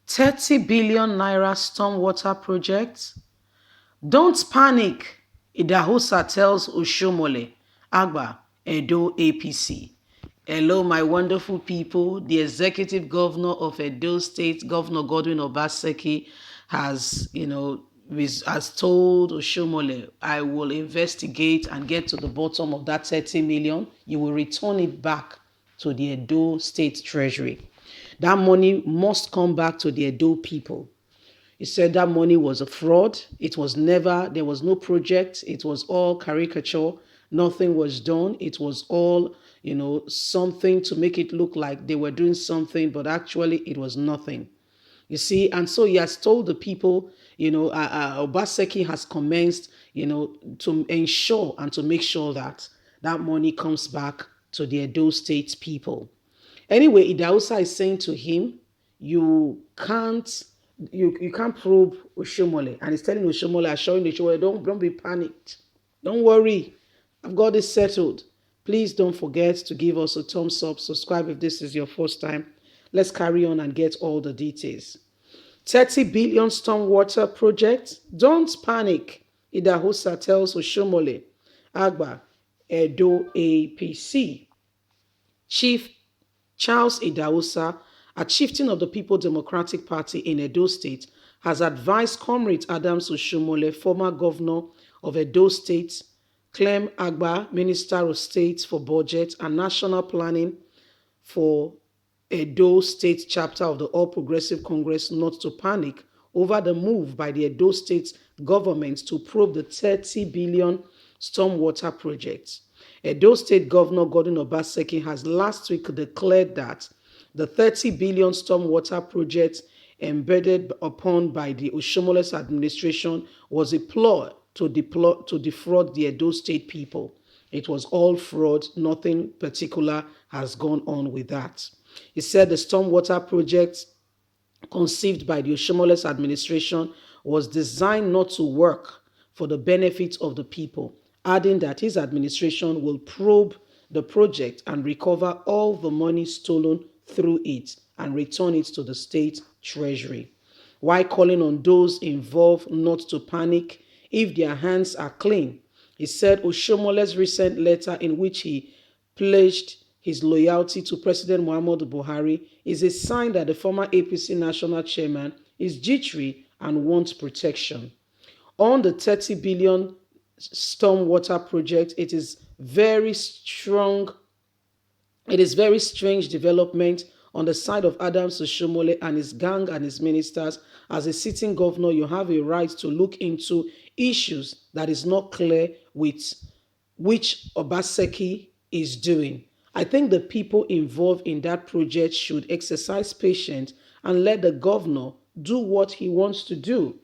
30 billion naira stormwater project. Don't panic, Idahosa tells Oshiomhole, Agba, Edo APC. Hello, my wonderful people. The executive governor of Edo State, Governor Godwin Obaseki, has told Oshiomhole, I will investigate and get to the bottom of that 30 million. You will return it back to the Edo State Treasury. That money must come back to the Edo people. He said that money was a fraud. It was never, there was no project. It was all caricature. Nothing was done. It was all, something to make it look like they were doing something, but actually it was nothing. You see, and so he has told the people, Obaseki has commenced, to ensure and to make sure that that money comes back to the Edo State people. Anyway, Idausa is saying to him, you can't you can't probe Oshiomhole. And he's telling Oshiomhole, assuring Oshiomhole, don't be panicked. Don't worry. I've got this settled. Please don't forget to give us a thumbs up. Subscribe if this is your first time. Let's carry on and get all the details. 30 billion stormwater project. Don't panic. Idahosa tells Oshiomhole, Agba, Edo APC. Chief Charles Idahosa, a chieftain of the People Democratic Party in Edo State, has advised Comrade Adams Oshiomhole, former governor of Edo State, Clem Agba, Minister of State for Budget and National Planning for Edo State chapter of the All Progressive Congress, not to panic over the move by the Edo State government to probe the 30 billion stormwater project. Edo State Governor Godwin Obaseki has last week declared that the 30 billion stormwater project embedded upon by the Oshiomhole's administration was a ploy to defraud the Edo State people. It was all fraud. Nothing particular has gone on with that. He said the stormwater project conceived by the Oshiomhole's administration was designed not to work for the benefit of the people, adding that his administration will probe the project and recover all the money stolen through it and return it to the state treasury. While calling on those involved not to panic if their hands are clean, he said Oshiomhole's recent letter in which he pledged his loyalty to President Muhammadu Buhari is a sign that the former APC national chairman is jittery and wants protection. On the 30 billion stormwater project, it is very strange development on the side of Adams Oshiomhole and his gang and his ministers. As a sitting governor, you have a right to look into issues that is not clear with which Obaseki is doing. I think the people involved in that project should exercise patience and let the governor do what he wants to do.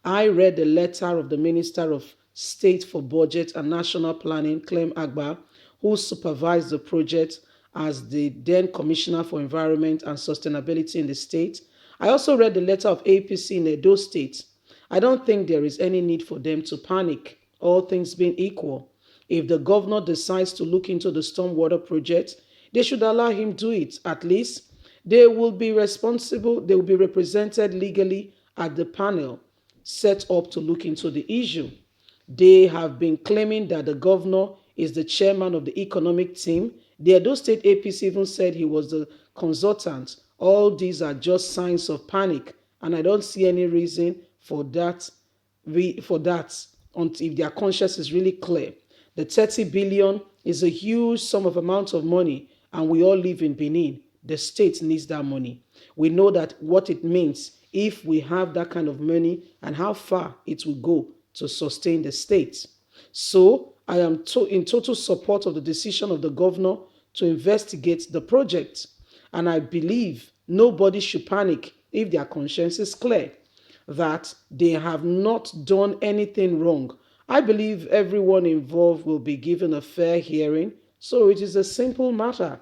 I read the letter of the Minister of State for Budget and National Planning, Clem Agba, who supervised the project as the then Commissioner for Environment and Sustainability in the state. I also read the letter of APC in Edo State. I don't think there is any need for them to panic, all things being equal. If the governor decides to look into the stormwater project, they should allow him do it. At least they will be responsible, they will be represented legally at the panel set up to look into the issue. They have been claiming that the governor is the chairman of the economic team. The Edo State APC even said he was the consultant. All these are just signs of panic, and I don't see any reason for that if their conscience is really clear. The 30 billion is a huge sum of amount of money, and we all live in Benin. The state needs that money. We know that what it means if we have that kind of money and how far it will go to sustain the state. So I am in total support of the decision of the governor to investigate the project, and I believe nobody should panic if their conscience is clear that they have not done anything wrong. I believe everyone involved will be given a fair hearing, so it is a simple matter.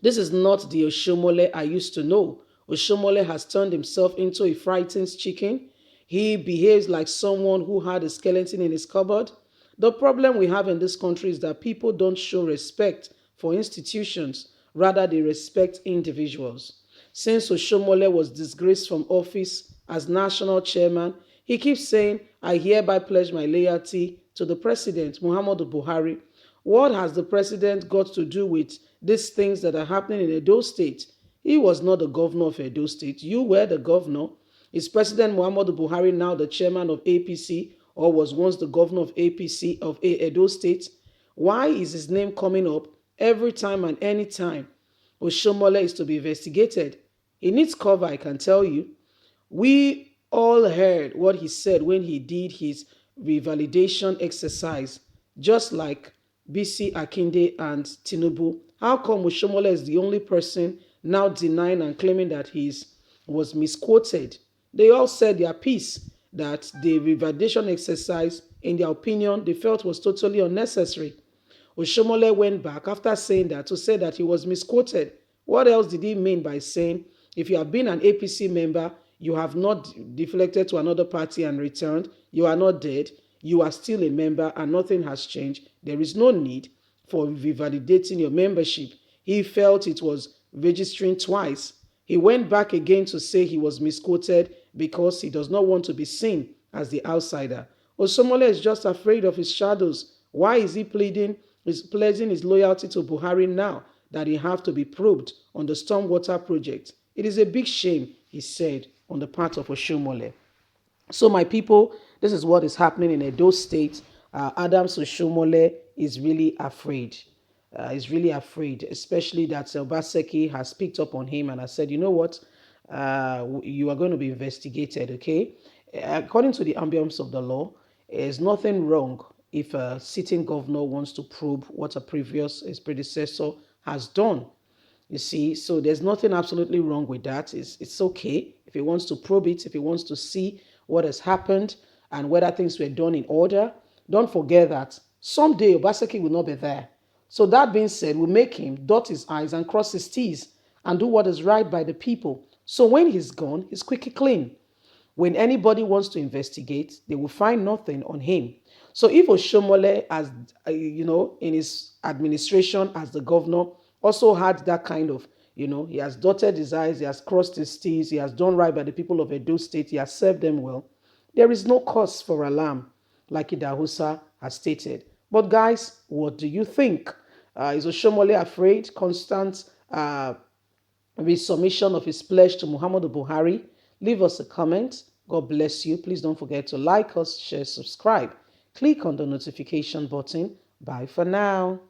This is not the Oshiomhole I used to know. Oshiomhole has turned himself into a frightened chicken. He behaves like someone who had a skeleton in his cupboard. The problem we have in this country is that people don't show respect for institutions, rather they respect individuals. Since Oshiomhole was disgraced from office as national chairman, he keeps saying, I hereby pledge my loyalty to the president, Muhammadu Buhari. What has the president got to do with these things that are happening in Edo State? He was not the governor of Edo State. You were the governor. Is President Muhammadu Buhari now the chairman of APC, or was once the governor of APC of Edo State? Why is his name coming up every time and any time Oshiomhole is to be investigated? He needs cover, I can tell you. We all heard what he said when he did his revalidation exercise, just like BC Akinde and Tinubu. How come Oshiomhole is the only person now denying and claiming that he was misquoted? They all said their piece, that the revalidation exercise, in their opinion, they felt was totally unnecessary. Oshiomhole went back after saying that to say that he was misquoted. What else did he mean by saying, if you have been an APC member, you have not deflected to another party and returned, you are not dead, you are still a member and nothing has changed, there is no need for revalidating your membership. He felt it was registering twice. He went back again to say he was misquoted because he does not want to be seen as the outsider. Oshiomhole is just afraid of his shadows. Why is he pledging his loyalty to Buhari now that he have to be probed on the Stormwater project? It is a big shame, he said, on the part of Oshiomhole. So my people, this is what is happening in Edo State. Adams Oshiomhole is really afraid. He's really afraid, especially that Obaseki has picked up on him and has said, you know what, you are going to be investigated, okay? According to the ambience of the law, there's nothing wrong if a sitting governor wants to probe what his predecessor has done. You see, so there's nothing absolutely wrong with that. It's okay if he wants to probe it, if he wants to see what has happened and whether things were done in order. Don't forget that someday Obaseki will not be there. So that being said, we'll make him dot his I's and cross his T's and do what is right by the people. So when he's gone, he's quickly clean. When anybody wants to investigate, they will find nothing on him. So if Oshiomhole, as in his administration as the governor, also had that kind of, he has dotted his I's, he has crossed his T's, he has done right by the people of Edo State, he has served them well, there is no cause for alarm, like Idahusa has stated. But guys, what do you think? Is Oshiomhole afraid? Constant resubmission of his pledge to Muhammadu Buhari? Leave us a comment. God bless you. Please don't forget to like us, share, subscribe. Click on the notification button. Bye for now.